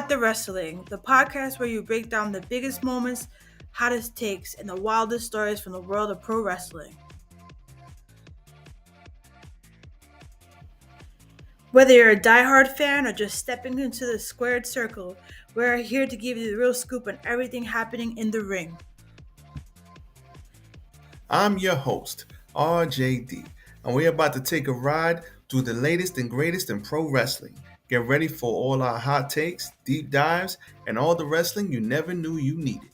What the Wrestling, the podcast where you break down the biggest moments, hottest takes, and the wildest stories from the world of pro wrestling. Whether you're a diehard fan or just stepping into the squared circle, we're here to give you the real scoop on everything happening in the ring. I'm your host, RJD, and we're about to take a ride through the latest and greatest in pro wrestling. Get ready for all our hot takes, deep dives, and all the wrestling you never knew you needed.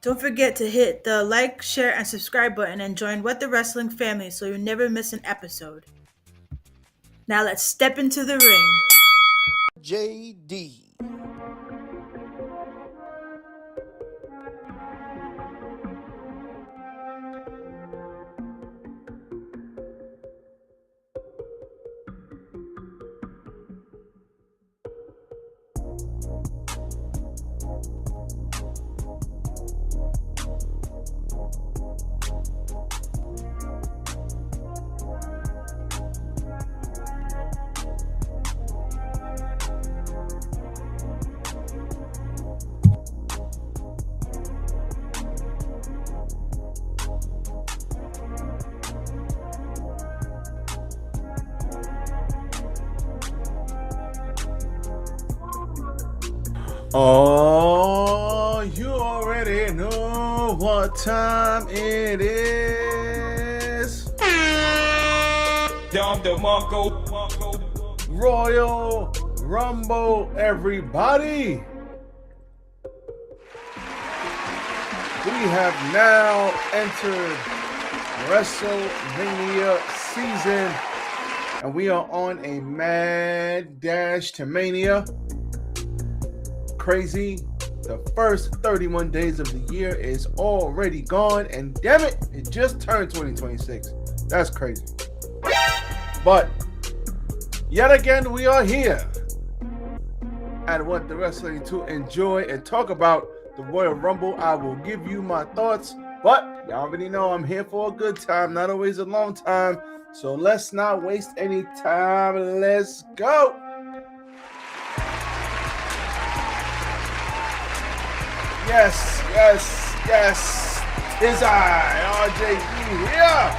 Don't forget to hit the like, share, and subscribe button and join What the Wrestling family so you never miss an episode. Now let's step into the ring. RJD. Oh, you already know what time it is. Royal Rumble, everybody. We have now entered WrestleMania season, and we are on a mad dash to Mania. Crazy. The first 31 days of the year is already gone, and damn it, it just turned 2026. That's crazy. But yet again, we are here at What the Wrestling to enjoy and talk about the Royal Rumble. I will give you my thoughts, but you already know I'm here for a good time, not always a long time. So let's not waste any time. Let's go. Yes. Is I, RJD, here.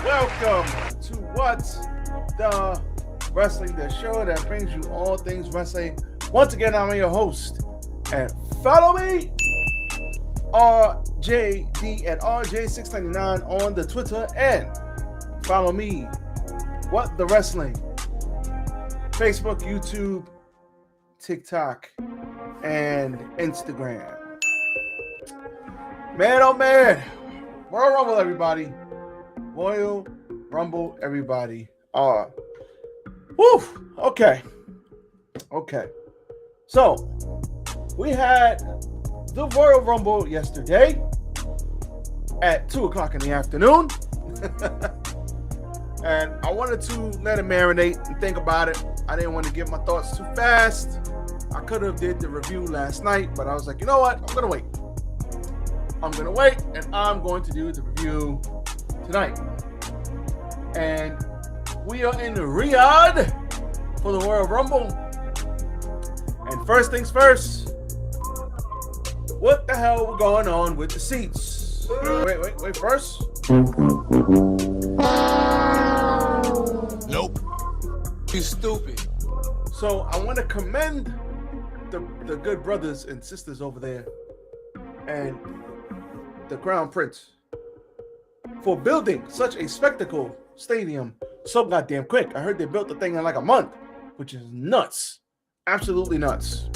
Welcome to What the Wrestling, the show that brings you all things wrestling. Once again, I'm your host, and follow me, RJD at RJ699 on the Twitter, and follow me, What the Wrestling, Facebook, YouTube, TikTok, and Instagram. Man, oh man, Royal Rumble, everybody. Royal Rumble, everybody. Okay. So, we had the Royal Rumble yesterday at 2 o'clock in the afternoon. And I wanted to let it marinate and think about it. I didn't want to give my thoughts too fast. I could have did the review last night, but I was like, you know what? I'm going to wait, and I'm going to do the review tonight. And we are in Riyadh for the Royal Rumble. And first things first, what the hell was going on with the seats? Wait, first. Nope. You stupid. So I want to commend the good brothers and sisters over there and the Crown Prince for building such a spectacle stadium so goddamn quick. I heard they built the thing in like a month, which is nuts. Absolutely nuts.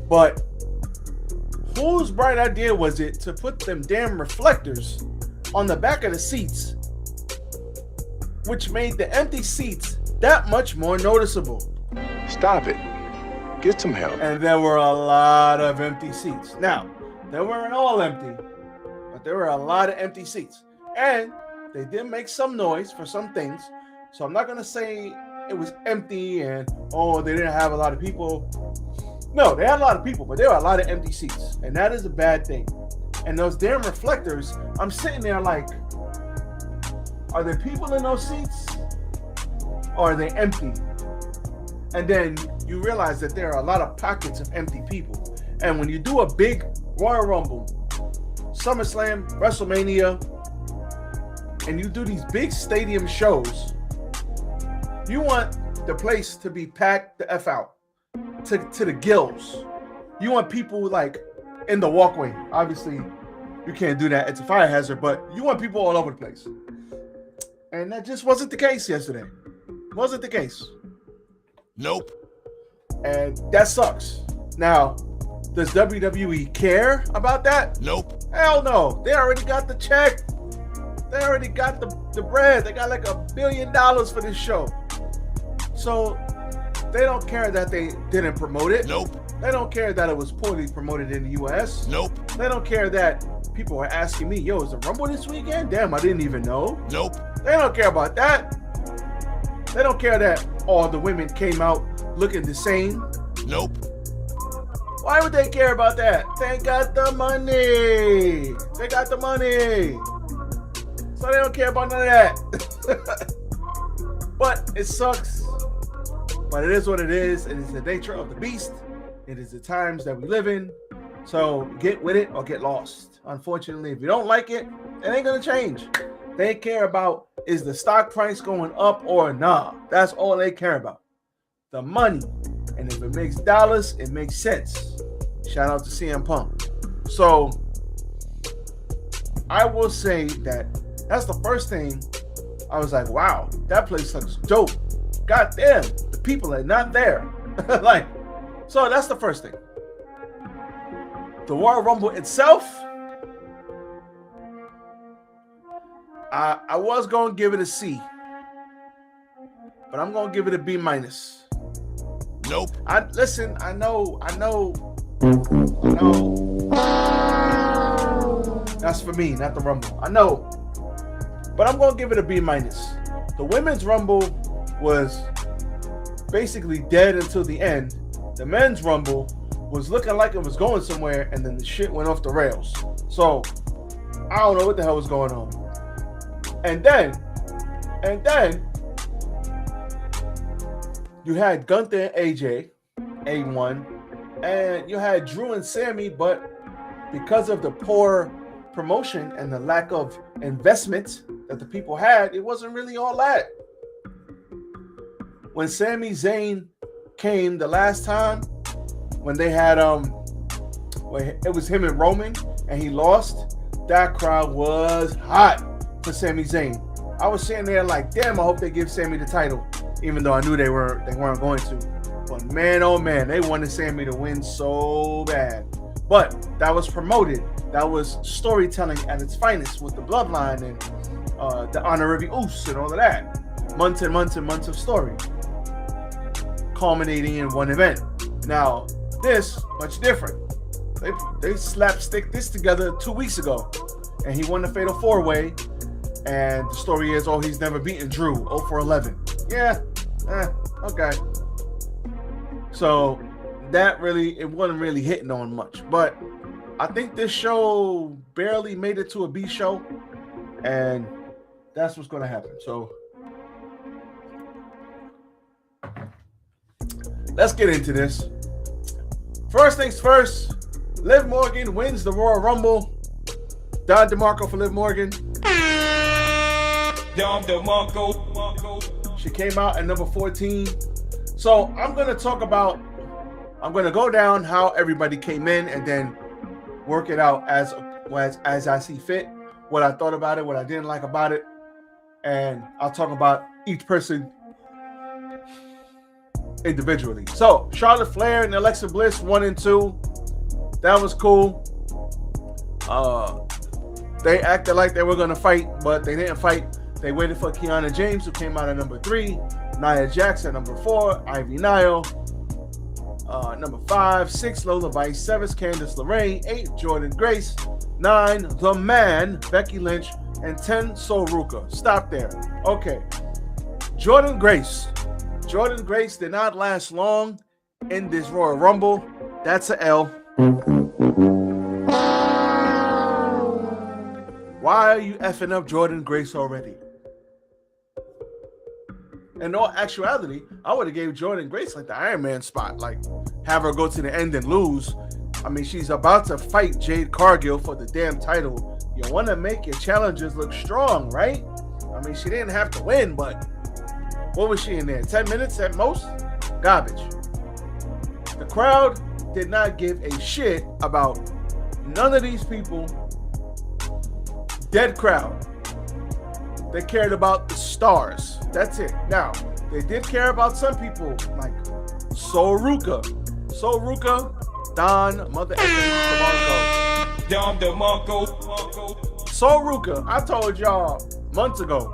But whose bright idea was it to put them damn reflectors on the back of the seats, which made the empty seats that much more noticeable? Stop it. Get some help. And there were a lot of empty seats. Now, they weren't all empty, but there were a lot of empty seats. And they did make some noise for some things. So I'm not going to say it was empty and, they didn't have a lot of people. No, they had a lot of people, but there were a lot of empty seats. And that is a bad thing. And those damn reflectors, I'm sitting there like, are there people in those seats? Or are they empty? And then you realize that there are a lot of pockets of empty people. And when you do a big Royal Rumble, SummerSlam, WrestleMania, and you do these big stadium shows, you want the place to be packed the F out to the gills. You want people like in the walkway. Obviously, you can't do that. It's a fire hazard, but you want people all over the place. And that just wasn't the case yesterday. Wasn't the case. Nope. And that sucks. Now, does WWE care about that? Nope. Hell no. They already got the check. They already got the bread. They got like $1 billion for this show. So they don't care that they didn't promote it. Nope. They don't care that it was poorly promoted in the US. Nope. They don't care that people are asking me, yo, is the Rumble this weekend? Damn, I didn't even know. Nope. They don't care about that. They don't care that all the women came out looking the same. Nope. Why would they care about that? They got the money. They got the money. So they don't care about none of that. But it sucks. But it is what it is. It is the nature of the beast. It is the times that we live in. So get with it or get lost. Unfortunately, if you don't like it, it ain't going to change. They care about is the stock price going up or not. That's all they care about. The money. And if it makes dollars, it makes sense. Shout out to CM Punk. So I will say that that's the first thing I was like, wow, that place looks dope. God damn, the people are not there. Like, so that's the first thing. The Royal Rumble itself, I was going to give it a C, but I'm going to give it a B minus. Nope. I know. That's for me, not the Rumble. I know. But I'm going to give it a B minus. The Women's Rumble was basically dead until the end. The Men's Rumble was looking like it was going somewhere, and then the shit went off the rails. So, I don't know what the hell was going on. And then, you had Gunther and AJ, A1, and you had Drew and Sammy, but because of the poor promotion and the lack of investment that the people had, it wasn't really all that. When Sami Zayn came the last time, when they had it was him and Roman and he lost, that crowd was hot for Sami Zayn. I was sitting there like, damn, I hope they give Sami the title, even though I knew they weren't going to. But man, oh man, they wanted Sami to win so bad. But that was promoted. That was storytelling at its finest with the bloodline and the honorary Usos and all of that. Months and months and months of story, culminating in one event. Now, this, much different. They slapstick this together 2 weeks ago, and he won the Fatal 4-Way, and the story is, oh, he's never beaten Drew, 0 for 11. Yeah, okay. So, it wasn't really hitting on much, but I think this show barely made it to a B show, and that's what's going to happen. So, let's get into this. First things first, Liv Morgan wins the Royal Rumble. Don DeMarco for Liv Morgan. Don DeMarco. She came out at number 14. So I'm going to go down how everybody came in and then work it out as I see fit, what I thought about it, what I didn't like about it. And I'll talk about each person individually. So Charlotte Flair and Alexa Bliss 1 and 2. That was cool. They acted like they were gonna fight, but they didn't fight. They waited for Kiana James, who came out at number 3. Nia Jax at number 4. Ivy Nile. Number 5. 6. Lola Vice. 7. Candice LeRae. 8. Jordan Grace. 9. The Man, Becky Lynch. And 10. Sol Ruka. Stop there. Okay. Jordan Grace did not last long in this Royal Rumble. That's an L. Why are you effing up Jordan Grace already? In all actuality, I would have gave Jordan Grace like the Iron Man spot, like have her go to the end and lose. I mean, she's about to fight Jade Cargill for the damn title. You want to make your challengers look strong, right? I mean, she didn't have to win, but what was she in there? 10 minutes at most? Garbage. The crowd did not give a shit about none of these people. Dead crowd. They cared about the stars. That's it. Now, they did care about some people like Sol Ruka, Don, Mother Effing, Dom DeMarco. Sol Ruka, I told y'all months ago,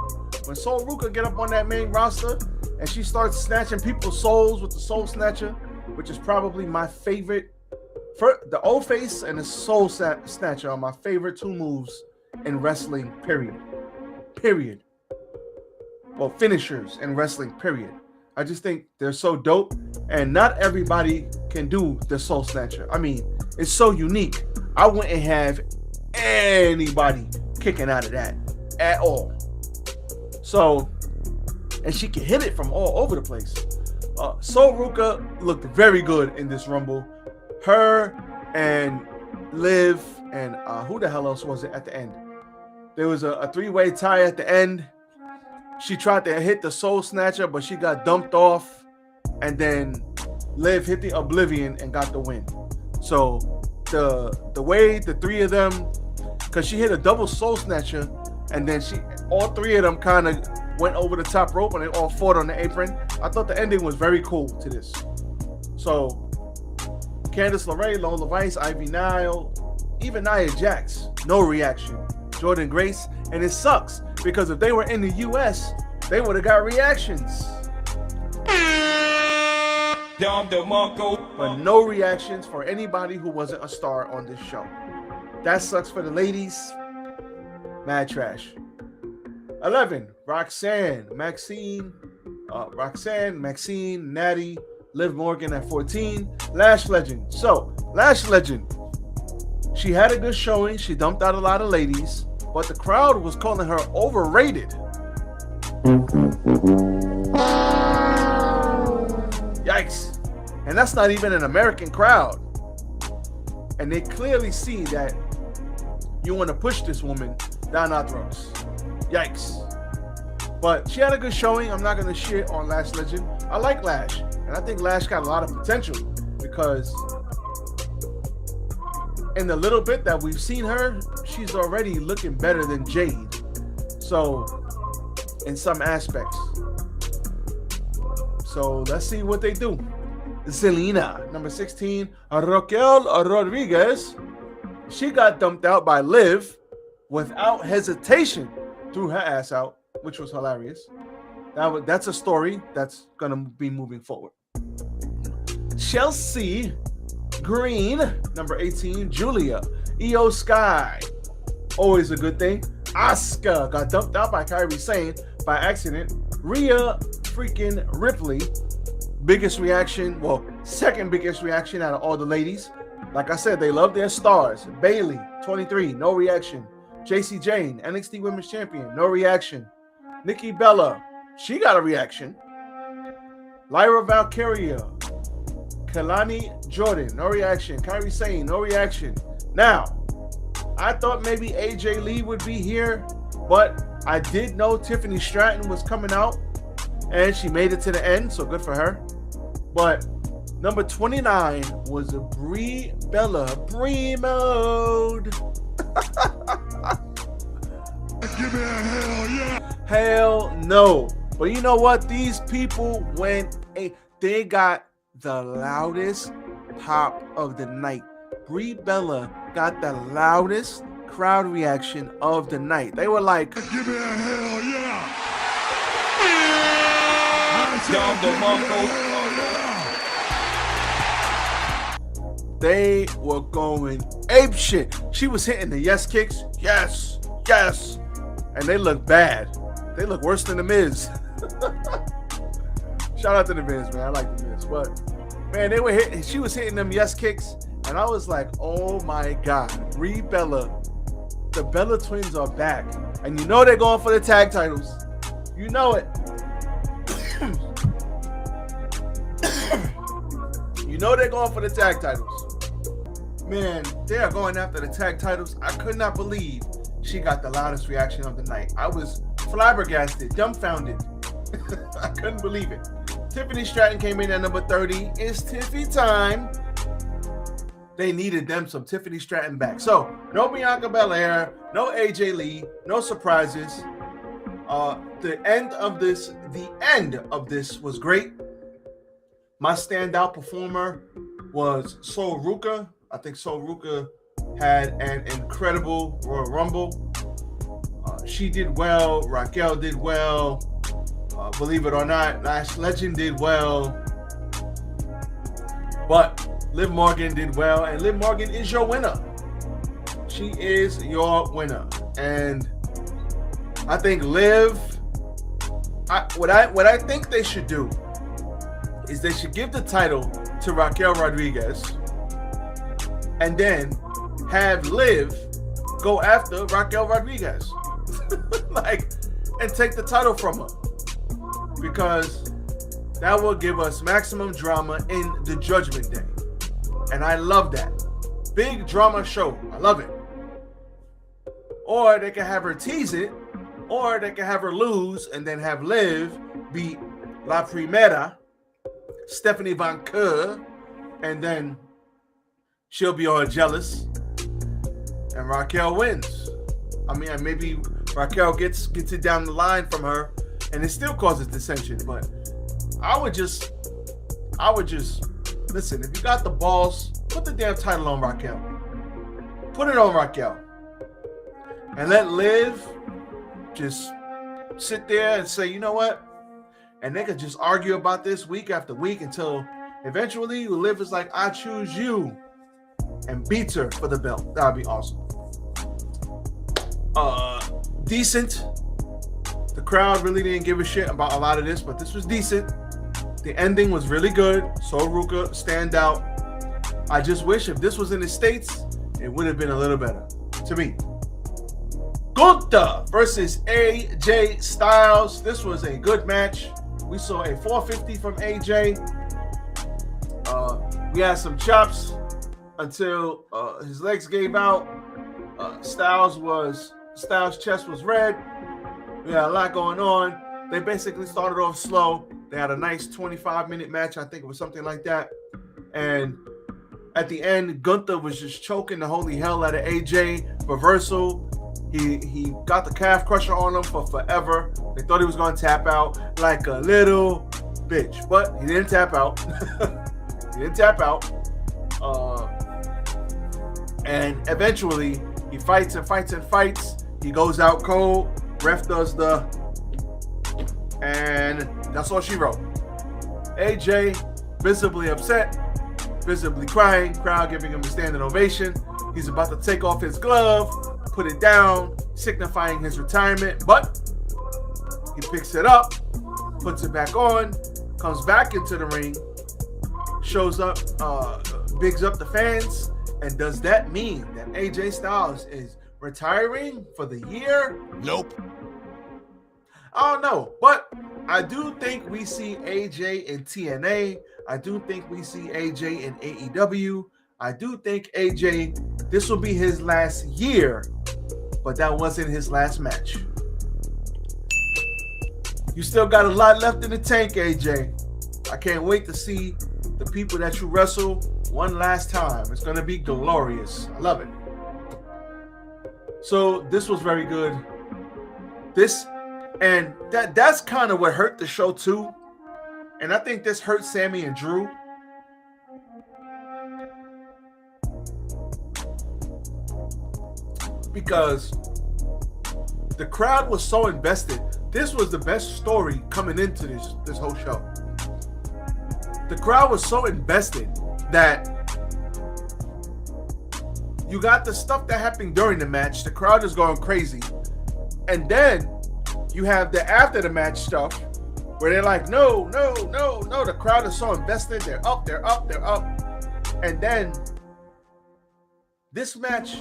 when Sol Ruka get up on that main roster and she starts snatching people's souls with the Soul Snatcher, which is probably my favorite. The O Face and the Soul Snatcher are my favorite two moves in wrestling, period. Well, finishers in wrestling, period. I just think they're so dope, and not everybody can do the Soul Snatcher. I mean, it's so unique. I wouldn't have anybody kicking out of that at all. So, and she can hit it from all over the place. Sol Ruka looked very good in this Rumble. Her and Liv and who the hell else was it at the end? There was a three-way tie at the end. She tried to hit the Soul Snatcher, but she got dumped off. And then Liv hit the Oblivion and got the win. So the way the three of them, because she hit a double Soul Snatcher, and then all three of them kind of went over the top rope and they all fought on the apron. I thought the ending was very cool to this. So Candice LeRae, Lola Vice, Ivy Nile, even Nia Jax, no reaction. Jordan Grace, and it sucks because if they were in the US, they would have got reactions. Dom DeMarco. But no reactions for anybody who wasn't a star on this show. That sucks for the ladies. Mad trash. 11, Roxanne, Maxine, Natty, Liv Morgan at 14, Lash Legend. So, Lash Legend, she had a good showing. She dumped out a lot of ladies, but the crowd was calling her overrated. Yikes. And that's not even an American crowd. And they clearly see that you want to push this woman down our throats. Yikes. But she had a good showing. I'm not going to shit on Lash Legend. I like Lash. And I think Lash got a lot of potential because in the little bit that we've seen her, she's already looking better than Jade. So, in some aspects. So, let's see what they do. Zelina, number 16, Raquel Rodriguez. She got dumped out by Liv without hesitation. Threw her ass out, which was hilarious. That's a story that's going to be moving forward. Chelsea Green, number 18, Julia, Io Sky, always a good thing. Asuka got dumped out by Kairi Sane by accident. Rhea freaking Ripley, biggest reaction, well, second biggest reaction out of all the ladies. Like I said, they love their stars. Bailey, 23, no reaction. JC Jane, NXT Women's Champion, no reaction. Nikki Bella, she got a reaction. Lyra Valkyria, Kalani Jordan, no reaction. Kairi Sane, no reaction. Now, I thought maybe AJ Lee would be here, but I did know Tiffany Stratton was coming out, and she made it to the end, so good for her. But number 29 was a Brie Bella, Brie mode. Give me a hell yeah. Hell no. But you know what? These people they got the loudest pop of the night. Brie Bella got the loudest crowd reaction of the night. They were like, Give me a hell yeah. Dom DeMarco. They were going ape shit. She was hitting the yes kicks. Yes, yes. And they look bad. They look worse than The Miz. Shout out to The Miz, man. I like The Miz. But, man, she was hitting them yes kicks. And I was like, oh my God. Brie Bella. The Bella twins are back. And you know they're going for the tag titles. You know it. know they're going for the tag titles. Man, they are going after the tag titles. I could not believe she got the loudest reaction of the night. I was flabbergasted, dumbfounded. I couldn't believe it. Tiffany Stratton came in at number 30. It's Tiffy time. They needed them some Tiffany Stratton back. So, no Bianca Belair, no AJ Lee, no surprises. The end of this was great. My standout performer was Sol Ruka. I think Sol Ruka had an incredible Royal Rumble. She did well. Raquel did well. Believe it or not, Lash Legend did well. But Liv Morgan did well, and Liv Morgan is your winner. She is your winner. And I think Liv, what I think they should do is they should give the title to Raquel Rodriguez and then have Liv go after Raquel Rodriguez. And take the title from her. Because that will give us maximum drama in the Judgment Day. And I love that. Big drama show. I love it. Or they can have her tease it, or they can have her lose and then have Liv beat La Primera, Stephanie Von Kerr, and then she'll be all jealous and Raquel wins. I mean, maybe Raquel gets it down the line from her and it still causes dissension, but I would just listen, if you got the balls, put the damn title on Raquel. Put it on Raquel. And let Liv just sit there and say, you know what? And they could just argue about this week after week until eventually Liv is like, I choose you, and beats her for the belt. That would be awesome. Decent. The crowd really didn't give a shit about a lot of this, but this was decent. The ending was really good. Sol Ruka, stand out. I just wish if this was in the States, it would have been a little better to me. Gunther versus AJ Styles. This was a good match. We saw a 450 from AJ. We had some chops until his legs gave out. Styles' chest was red. We had a lot going on. They basically started off slow. They had a nice 25-minute match. I think it was something like that. And at the end, Gunther was just choking the holy hell out of AJ. Reversal. He got the calf crusher on him for forever. They thought he was going to tap out like a little bitch. But he didn't tap out. He didn't tap out. And eventually, he fights and fights and fights. He goes out cold. Ref does the... And that's all she wrote. AJ, visibly upset, visibly crying, crowd giving him a standing ovation. He's about to take off his glove, put it down, signifying his retirement, but he picks it up, puts it back on, comes back into the ring, shows up, bigs up the fans, and does that mean that AJ Styles is retiring for the year? Nope. I don't know, but I do think we see AJ in TNA. I do think we see AJ in AEW. I do think AJ, this will be his last year, but that wasn't his last match. You still got a lot left in the tank, AJ. I can't wait to see the people that you wrestle one last time. It's going to be glorious. I love it. So this was very good. And that's kind of what hurt the show too. And I think this hurt Sammy and Drew. Because the crowd was so invested. This was the best story coming into this whole show. The crowd was so invested that you got the stuff that happened during the match. The crowd is going crazy. And then you have the after the match stuff where they're like, no. The crowd is so invested. They're up. And then this match,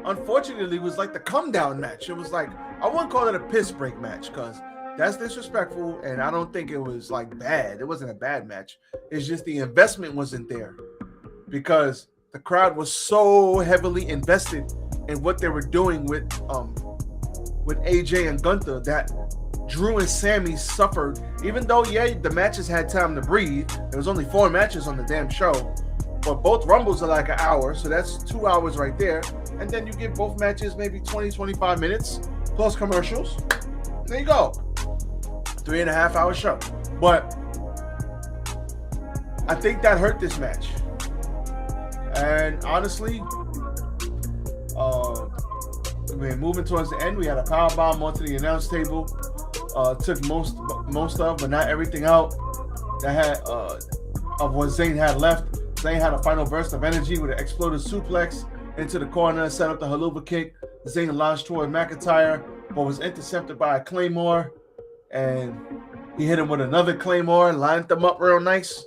unfortunately, was like the come down match. It was like, I wouldn't call it a piss break match because That's disrespectful, and I don't think it was like bad. It wasn't a bad match. It's just the investment wasn't there because the crowd was so heavily invested in what they were doing with AJ and Gunther that Drew and Sammy suffered. Even though, yeah, the matches had time to breathe. There was only 4 matches on the damn show, but both Rumbles are like an hour, so that's 2 hours right there. And then you give both matches maybe 20, 25 minutes plus commercials. There you go. 3.5 hour show. But I think that hurt this match. And honestly, moving towards the end, we had a power bomb onto the announce table. Took most of, but not everything out that had of what Zayn had left. Zayn had a final burst of energy with an exploded suplex into the corner, set up the haluva kick. Zayn launched toward McIntyre, but was intercepted by a Claymore, and he hit him with another Claymore, lined them up real nice,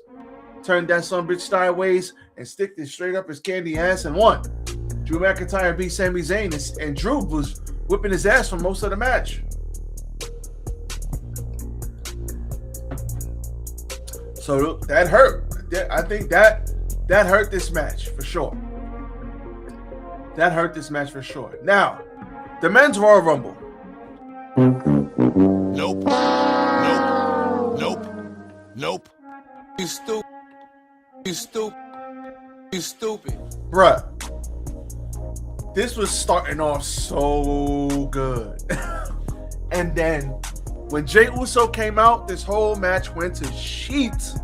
turned that son bitch sideways, and sticked it straight up his candy ass and won. Drew McIntyre beat Sami Zayn, and Drew was whipping his ass for most of the match. So that hurt. I think that hurt this match for sure. That hurt this match for sure. Now, the men's Royal Rumble. Nope. Nope. Nope. Nope. You stupid. You stupid. You stupid. Bruh. This was starting off so good. And then when Jey Uso came out, this whole match went to sheets.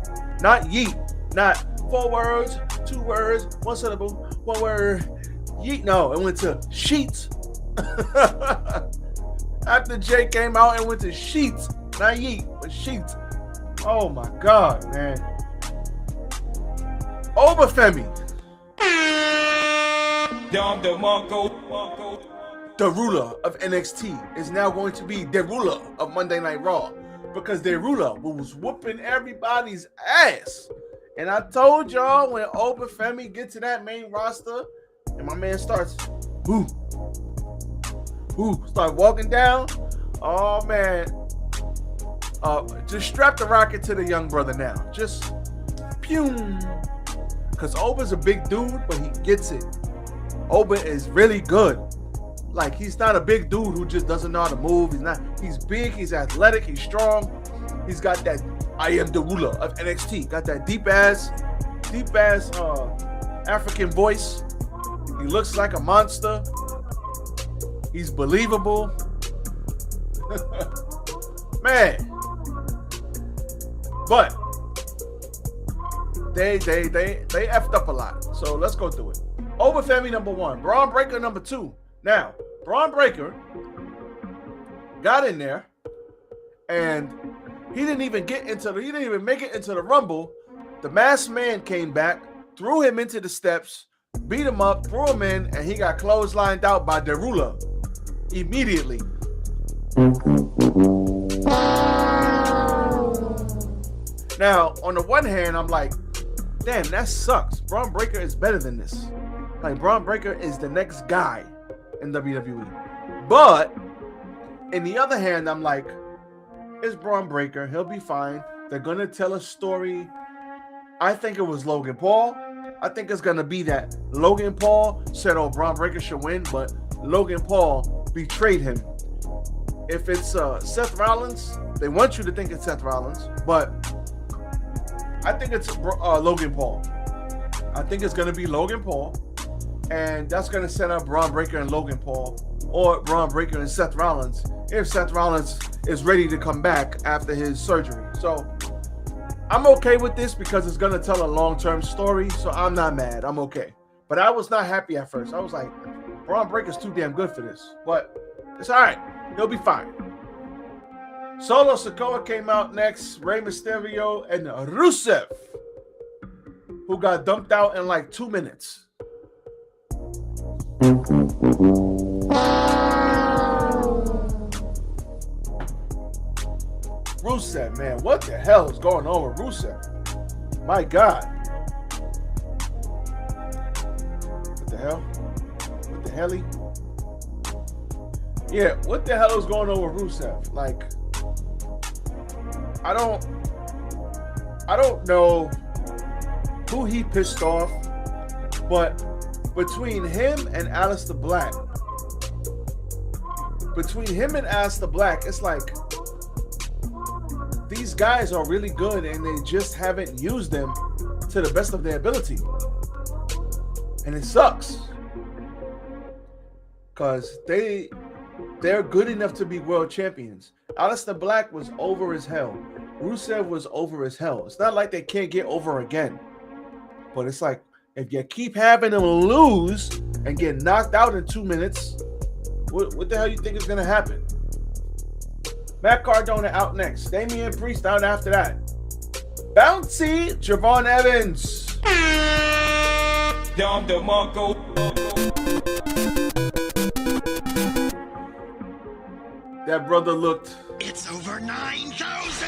Not yeet. Not 4 words, 2 words, 1 syllable, 1 word. Yeet. No, it went to sheets. After Jey came out, it went to sheets. Not yeet, but sheets. Oh my God, man. Obafemi. Dom the Monko. The ruler of NXT is now going to be the ruler of Monday Night Raw because the ruler was whooping everybody's ass. And I told y'all when Obafemi gets to that main roster and my man starts start walking down. Oh man. Just strap the rocket to the young brother now. Just pew. Because Oba's a big dude, but he gets it. Oba is really good. Like, he's not a big dude who just doesn't know how to move. He's big, he's athletic, he's strong. He's got that I am the ruler of NXT. Got that deep ass African voice. He looks like a monster. He's believable. Man. But they effed up a lot. So let's go through it. Obafemi number 1, Braun Breaker number 2. Now, Braun Breaker got in there and he didn't even make it into the Rumble. The masked man came back, threw him into the steps, beat him up, threw him in, and he got clotheslined out by Derulo immediately. Now, on the one hand, I'm like, damn, that sucks. Braun Breaker is better than this. Like, Braun Breaker is the next guy in WWE. But, in the other hand, I'm like, it's Braun Breaker. He'll be fine. They're going to tell a story. I think it was Logan Paul. I think it's going to be that Logan Paul said, oh, Braun Breaker should win, but Logan Paul betrayed him. If it's Seth Rollins, they want you to think it's Seth Rollins, but I think it's Logan Paul. I think it's going to be Logan Paul, and that's going to set up Braun Breaker and Logan Paul, or Braun Breaker and Seth Rollins, if Seth Rollins is ready to come back after his surgery. So I'm okay with this because it's going to tell a long-term story, so I'm not mad. I'm okay. But I was not happy at first. I was like, Braun Breaker's too damn good for this. But it's all right. He'll be fine. Solo Sikoa came out next. Rey Mysterio and Rusev, who got dumped out in like 2 minutes. Rusev, man, what the hell is going on with Rusev? My God. What the hell? What the helly? Yeah, what the hell is going on with Rusev? Like, I don't know who he pissed off, but between him and Aleister Black, it's like these guys are really good and they just haven't used them to the best of their ability. And it sucks. Because they're good enough to be world champions. Aleister Black was over as hell. Rusev was over as hell. It's not like they can't get over again. But it's like, if you keep having them lose and get knocked out in 2 minutes, what the hell you think is going to happen? Matt Cardona out next. Damian Priest out after that. Bouncy Javon Evans. Dom DeMarco. That brother looked... It's over 9,000!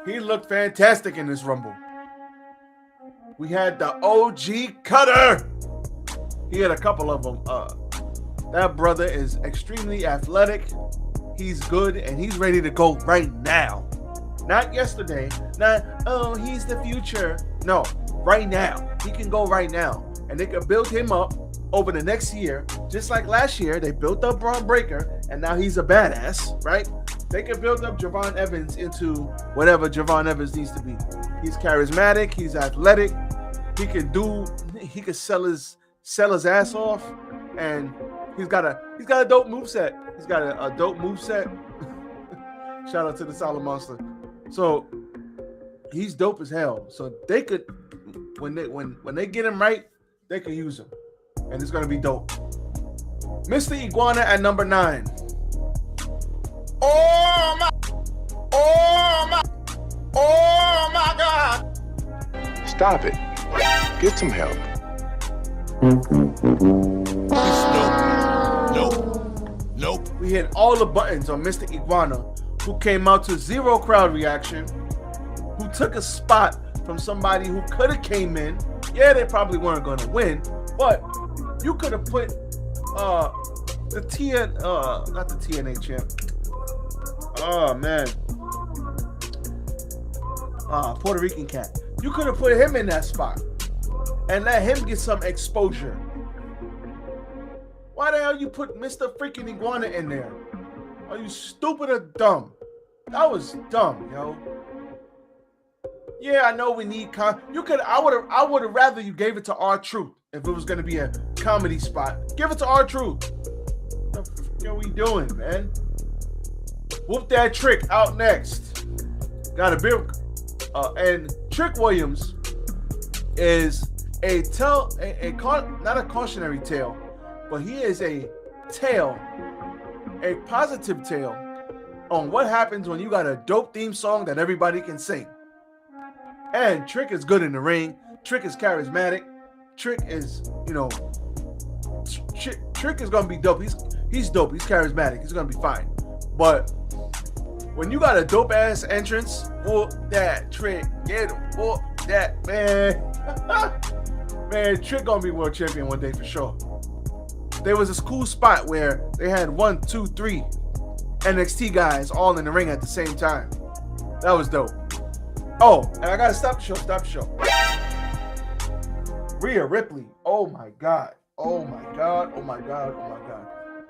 He looked fantastic in this Rumble. We had the OG Cutter. He had a couple of them. That brother is extremely athletic. He's good, and he's ready to go right now. Not yesterday. Not, oh, he's the future. No, right now. He can go right now. And they can build him up over the next year. Just like last year, they built up Braun Breaker, and now he's a badass, right? They can build up Javon Evans into whatever Javon Evans needs to be. He's charismatic. He's athletic. He can sell his ass off, and he's got a dope moveset. He's got a dope moveset. Shout out to the Solid Monster. So he's dope as hell. So they could, when they get him right, they can use him, and it's gonna be dope. Mr. Iguana at number 9. Oh my God. Stop it. Get some help. Nope. We hit all the buttons on Mr. Iguana, who came out to 0 crowd reaction, who took a spot from somebody who could have came in. Yeah, they probably weren't going to win, but you could have put not the TNA champ. Oh man. Puerto Rican cat. You could have put him in that spot and let him get some exposure. Why the hell you put Mr. freaking Iguana in there? Are you stupid or dumb? That was dumb, yo. Yeah, I know we need I would have rather you gave it to R-Truth if it was gonna be a comedy spot. Give it to R-Truth. What the fuck are we doing, man? Whoop That Trick out next. Got a big and Trick Williams is not a cautionary tale, but he is a positive tale on what happens when you got a dope theme song that everybody can sing. And Trick is good in the ring. Trick is charismatic. Trick is, Trick is gonna be dope. He's dope. He's charismatic. He's gonna be fine. But when you got a dope ass entrance, whoop that Trick, get him, whoop that, man. Man, Trick gonna be world champion one day for sure. There was this cool spot where they had 1, 2, 3 NXT guys all in the ring at the same time. That was dope. Oh, and I gotta stop the show. Rhea Ripley. Oh my God.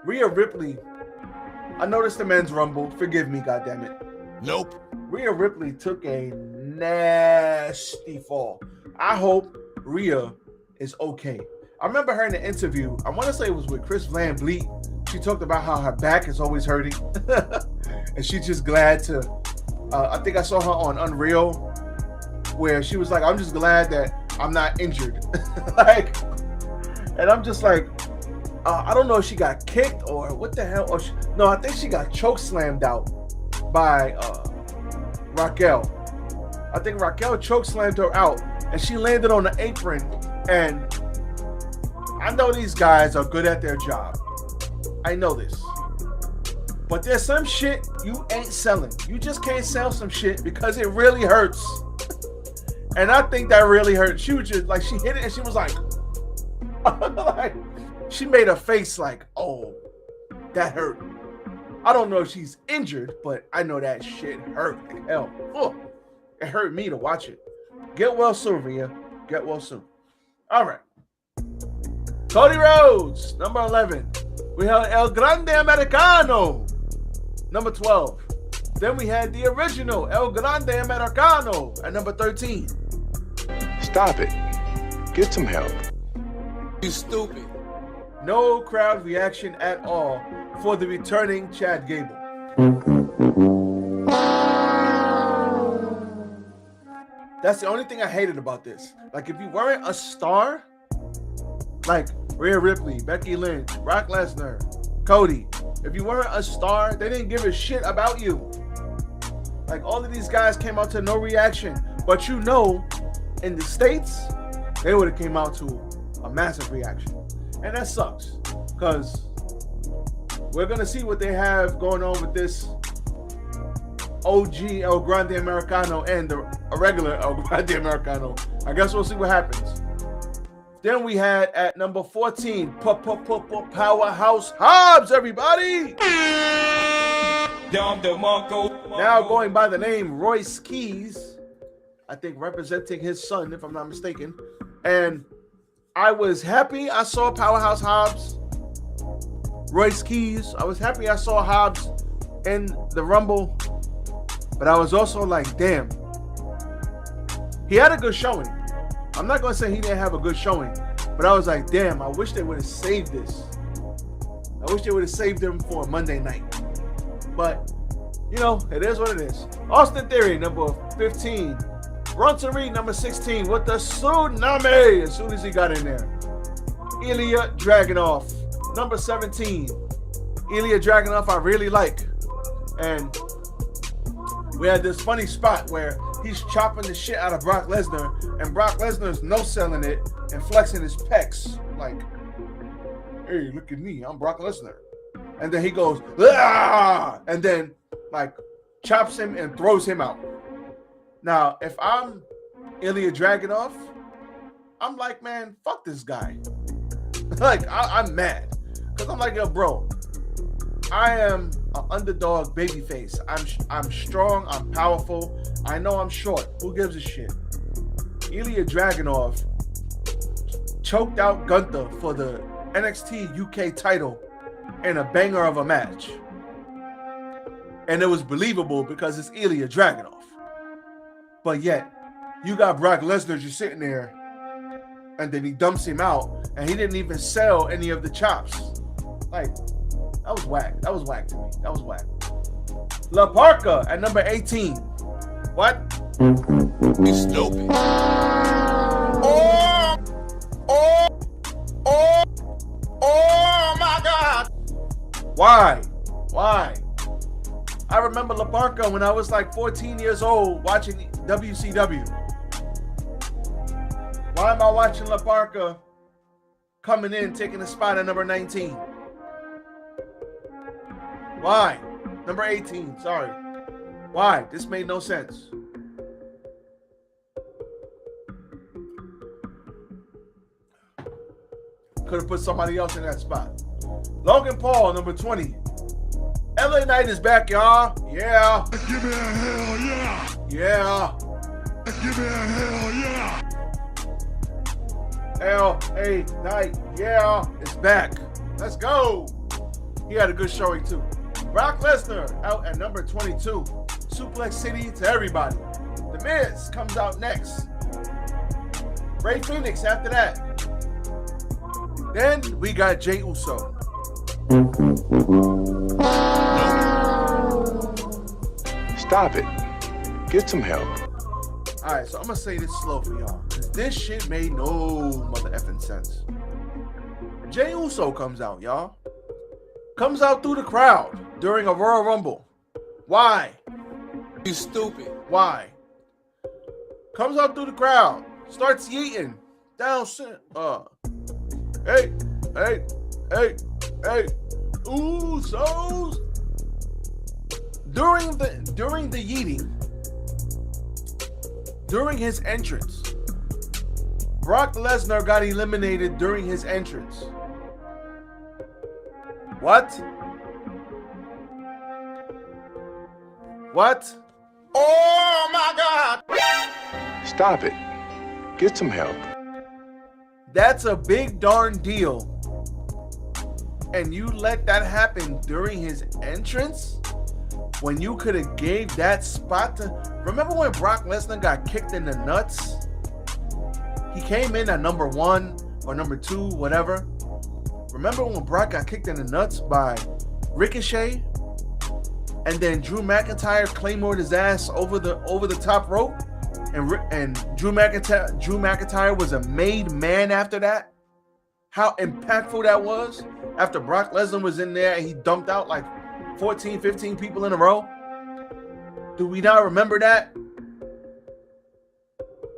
Rhea Ripley. I noticed the men's rumble. Forgive me, goddammit. Nope. Rhea Ripley took a nasty fall. I hope Rhea is okay. I remember her in the interview. I want to say it was with Chris Van Vliet. She talked about how her back is always hurting. And she's just glad to... I think I saw her on Unreal where she was like, I'm just glad that I'm not injured. And I'm just like, I don't know if she got kicked or what the hell. No, I think she got choke slammed out by Raquel. I think Raquel choke slammed her out and she landed on the apron. And I know these guys are good at their job. I know this. But there's some shit you ain't selling. You just can't sell some shit because it really hurts. And I think that really hurt. She was just like, she hit it and she was like, like she made a face like, oh, that hurt. I don't know if she's injured, but I know that shit hurt like hell. Ugh. It hurt me to watch it. Get well soon, Rhea. Get well soon. All right. Cody Rhodes, number 11. We have El Grande Americano, number 12. Then we had the original El Grande Americano at number 13. Stop it. Get some help. You stupid. No crowd reaction at all for the returning Chad Gable. That's the only thing I hated about this. Like, if you weren't a star, like Rhea Ripley, Becky Lynch, Brock Lesnar, Cody, if you weren't a star, they didn't give a shit about you. Like, all of these guys came out to no reaction. But you know, in the States, they would have came out to a massive reaction. And that sucks. Because we're going to see what they have going on with this OG El Grande Americano and a regular El Grande Americano. I guess we'll see what happens. Then we had at number 14, Powerhouse Hobbs, everybody. Now going by the name Royce Keys, I think representing his son, if I'm not mistaken. And I was happy I saw Powerhouse Hobbs, Royce Keys. I was happy I saw Hobbs in the Rumble. But I was also like, damn. He had a good showing. I'm not going to say he didn't have a good showing. But I was like, damn, I wish they would have saved this. I wish they would have saved him for Monday night. But, you know, it is what it is. Austin Theory, number 15. Bronson Reed, number 16, with the tsunami as soon as he got in there. Ilya Dragunov, number 17. Ilya Dragunov I really like. And we had this funny spot where he's chopping the shit out of Brock Lesnar, and Brock Lesnar's no-selling it and flexing his pecs. Like, hey, look at me, I'm Brock Lesnar. And then he goes, ah! And then, like, chops him and throws him out. Now, if I'm Ilya Dragunov, I'm like, man, fuck this guy. Like, I'm mad. Because I'm like, yo, bro, I am an underdog babyface. I'm strong, I'm powerful. I know I'm short. Who gives a shit? Ilya Dragunov choked out Gunther for the NXT UK title in a banger of a match. And it was believable because it's Ilya Dragunov. But yet, you got Brock Lesnar just sitting there, and then he dumps him out, and he didn't even sell any of the chops. Like, that was whack. That was whack to me. That was whack. La Parka at number 18. What? You stupid. Oh my God. Why? Why? I remember La Parka when I was like 14 years old watching WCW. Why am I watching La Parka coming in, taking a spot at number 19? Why? Number 18, sorry. Why? This made no sense. Could have put somebody else in that spot. Logan Paul, number 20. LA Knight is back, y'all. Yeah. Give me a hell yeah. Yeah. Give me a hell yeah. LA Knight, yeah, it's back. Let's go. He had a good showing too. Brock Lesnar out at number 22. Suplex City to everybody. The Miz comes out next. Ray Phoenix after that. Then we got Jey Uso. Stop it. Get some help. All right, so I'm gonna say this slow for y'all, because this shit made no mother effing sense. Jey Uso comes out, y'all. Comes out through the crowd during a Royal Rumble. Why? You stupid. Why? Comes out through the crowd, starts yeeting down. Hey, Usos. During the yeeting, during his entrance, Brock Lesnar got eliminated during his entrance. What? What? Oh my God. Stop it. Get some help. That's a big darn deal. And you let that happen during his entrance? When you could have gave that spot to... Remember when Brock Lesnar got kicked in the nuts? He came in at number 1 or number 2, whatever. Remember when Brock got kicked in the nuts by Ricochet? And then Drew McIntyre claymored his ass over the top rope? And Drew McIntyre was a made man after that? How impactful that was? After Brock Lesnar was in there and he dumped out like 14, 15 people in a row? Do we not remember that?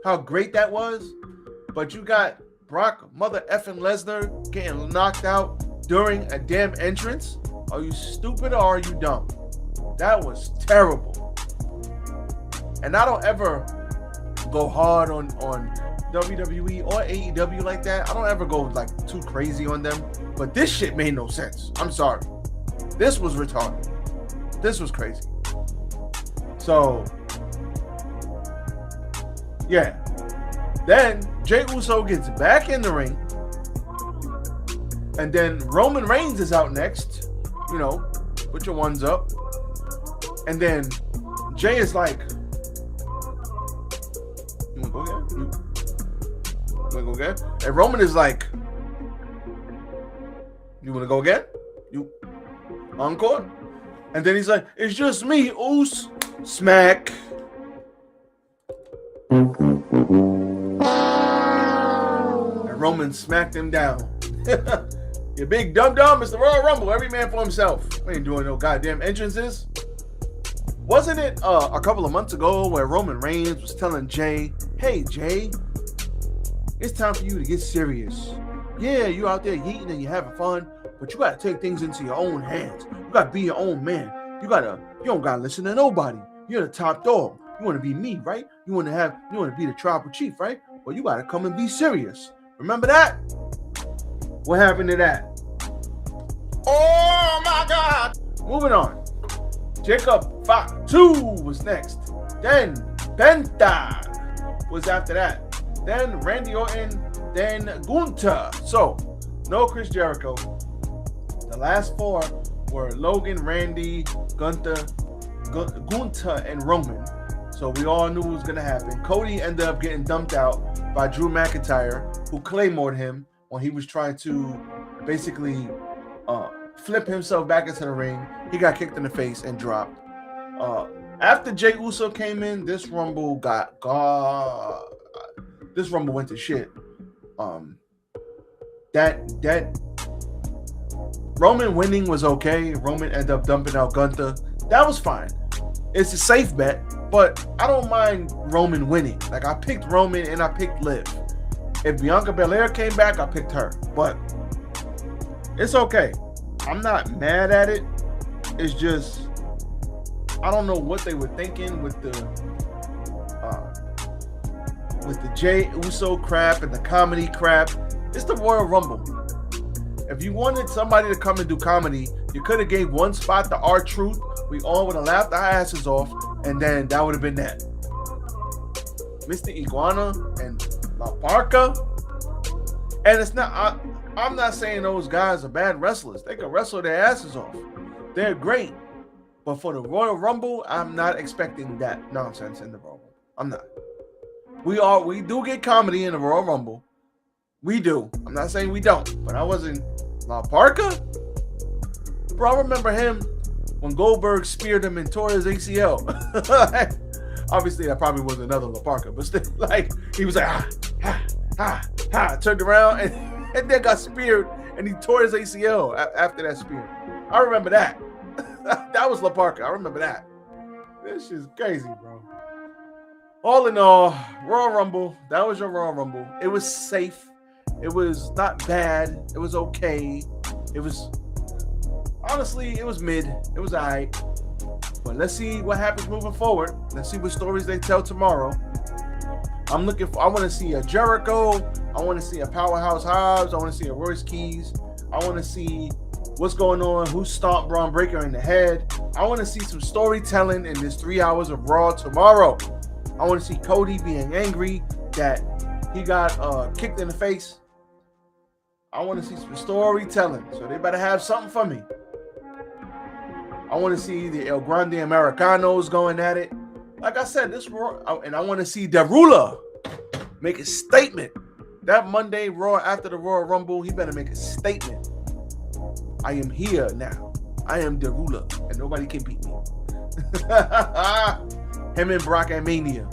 How great that was? But you got Brock mother effing Lesnar getting knocked out during a damn entrance? Are you stupid or are you dumb? That was terrible. And I don't ever go hard on WWE or AEW like that. I don't ever go like too crazy on them. But this shit made no sense. I'm sorry. This was retarded. This was crazy. So, yeah. Then Jey Uso gets back in the ring. And then Roman Reigns is out next. You know, put your ones up. And then Jay is like, you wanna go again? You wanna go again? And Roman is like, you wanna go again? You encore? And then he's like, it's just me, Oos. Smack. And Roman smacked him down. You big dum-dum, it's the Royal Rumble. Every man for himself. We ain't doing no goddamn entrances. Wasn't it a couple of months ago where Roman Reigns was telling Jay, hey, Jay, it's time for you to get serious. Yeah, you out there yeeting and you're having fun, but you got to take things into your own hands. You got to be your own man. You don't got to listen to nobody. You're the top dog. You want to be me, right? You want to be the tribal chief, right? Well, you got to come and be serious. Remember that? What happened to that? Oh my God. Moving on. Jacob Fatu was next. Then Penta was after that. Then Randy Orton. Then Gunther. So, no Chris Jericho. The last 4 were Logan, Randy, Gunther, and Roman. So we all knew what was going to happen. Cody ended up getting dumped out by Drew McIntyre, who claymored him when he was trying to basically flip himself back into the ring. He got kicked in the face and dropped. After Jey Uso came in, this Rumble this Rumble went to shit. That Roman winning was okay. Roman ended up dumping out Gunther. That was fine. It's a safe bet, but I don't mind Roman winning. Like, I picked Roman and I picked Liv. If Bianca Belair came back, I picked her. But it's okay. I'm not mad at it. It's just, I don't know what they were thinking with the Jey Uso crap and the comedy crap. It's the Royal Rumble. If you wanted somebody to come and do comedy, you could have gave one spot to R-Truth. We all would have laughed our asses off, and then that would have been that. Mr. Iguana and La Parka. And it's not, I'm not saying those guys are bad wrestlers. They can wrestle their asses off. They're great. But for the Royal Rumble, I'm not expecting that nonsense in the Royal Rumble. I'm not. We do get comedy in the Royal Rumble. We do. I'm not saying we don't, but I wasn't. La Parka? Bro, I remember him when Goldberg speared him and tore his ACL. Obviously, that probably was another La Parka, but still, like, he was like, turned around and then got speared and he tore his ACL after that spear. I remember that. That was La Parka. I remember that. This is crazy, bro. All in all, Royal Rumble. That was your Royal Rumble. It was safe. It was not bad. It was okay. It was, honestly, it was mid. It was all right. But let's see what happens moving forward. Let's see what stories they tell tomorrow. I want to see a Jericho. I want to see a Powerhouse Hobbs. I want to see a Royce Keys. I want to see what's going on, who stomped Braun Breaker in the head. I want to see some storytelling in this 3 hours of Raw tomorrow. I want to see Cody being angry that he got kicked in the face. I want to see some storytelling, so they better have something for me. I want to see the El Grande Americanos going at it. Like I said, this Raw, and I want to see Derulo make a statement. That Monday Raw after the Royal Rumble, he better make a statement. I am here now. I am Derulo, and nobody can beat me. Him and Brock at Mania,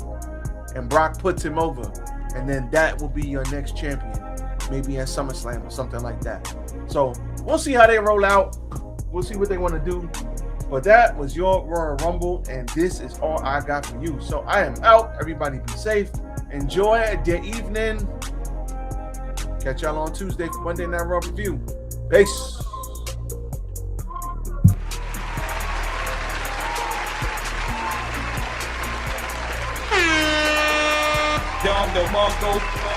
and Brock puts him over, and then that will be your next champion, maybe at SummerSlam or something like that. So we'll see how they roll out. We'll see what they want to do. But that was your Royal Rumble, and this is all I got for you. So I am out. Everybody be safe. Enjoy the evening. Catch y'all on Tuesday for Monday Night Raw review. Peace. Dom DeMarco.